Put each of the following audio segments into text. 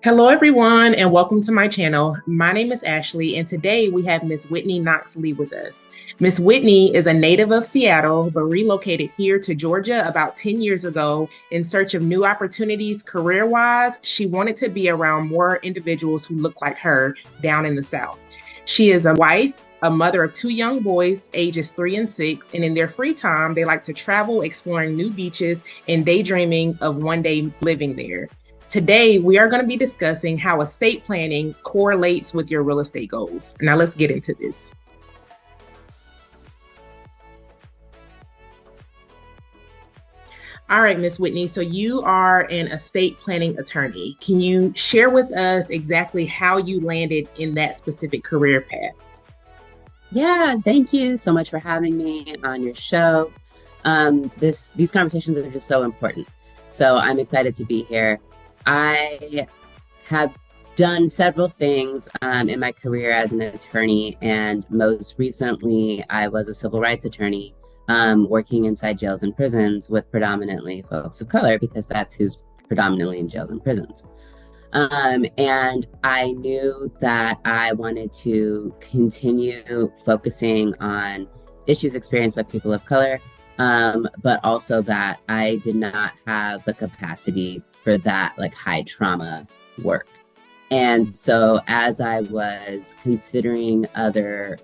Hello, everyone, and welcome to my channel. My name is Ashley, and today we have Miss Whitney Knox Lee with us. Miss Whitney is a native of Seattle, but relocated here to Georgia about 10 years ago in search of new opportunities career-wise. She wanted to be around more individuals who look like her down in the South. She is a wife, a mother of two young boys, ages 3 and 6, and in their free time, they like to travel, exploring new beaches, and daydreaming of one day living there. Today, we are going to be discussing how estate planning correlates with your real estate goals. Now, let's get into this. All right, Miss Whitney, so you are an estate planning attorney. Can you share with us exactly how you landed in that specific career path? Yeah, thank you so much for having me on your show. These conversations are just so important. So I'm excited to be here. I have done several things in my career as an attorney, and most recently, I was a civil rights attorney working inside jails and prisons with predominantly folks of color, because that's who's predominantly in jails and prisons. And I knew that I wanted to continue focusing on issues experienced by people of color, but also that I did not have the capacity for that high trauma work. And so as I was considering other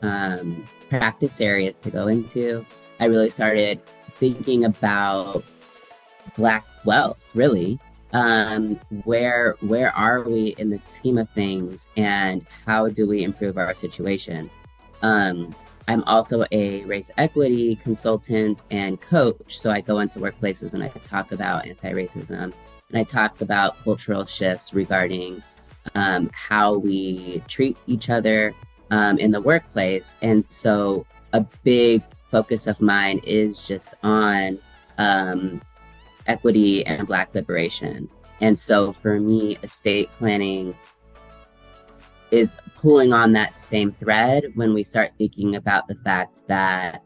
practice areas to go into, I really started thinking about Black wealth, really. Where are we in the scheme of things, and how do we improve our situation? I'm also a race equity consultant and coach. So I go into workplaces and I talk about anti-racism, and I talk about cultural shifts regarding how we treat each other in the workplace. And so a big focus of mine is just on equity and Black liberation. And so for me, estate planning is pulling on that same thread when we start thinking about the fact that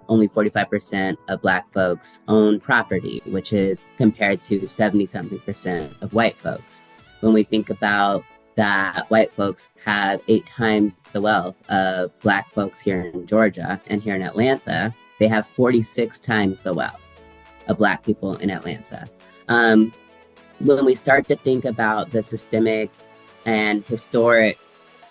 only 45% of Black folks own property, which is compared to 70-something% of white folks. When we think about that white folks have 8 times the wealth of Black folks here in Georgia, and here in Atlanta, they have 46 times the wealth of Black people in Atlanta. When we start to think about the systemic and historic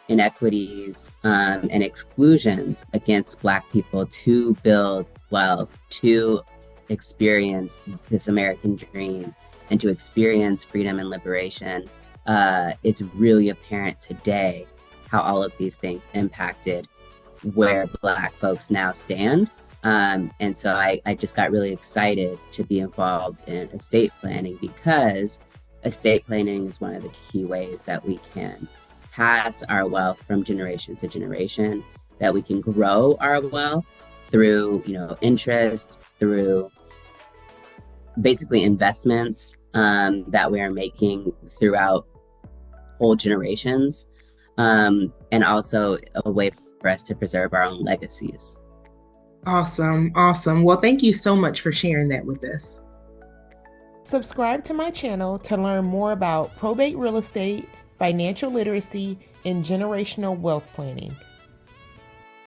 inequities and exclusions against Black people to build wealth, to experience this American dream, and to experience freedom and liberation, it's really apparent today how all of these things impacted where Black folks now stand. And so I just got really excited to be involved in estate planning, because estate planning is one of the key ways that we can pass our wealth from generation to generation, that we can grow our wealth through, interest, through basically investments that we are making throughout whole generations, and also a way for us to preserve our own legacies. Awesome. Well, thank you so much for sharing that with us. Subscribe to my channel to learn more about probate real estate, financial literacy, and generational wealth planning.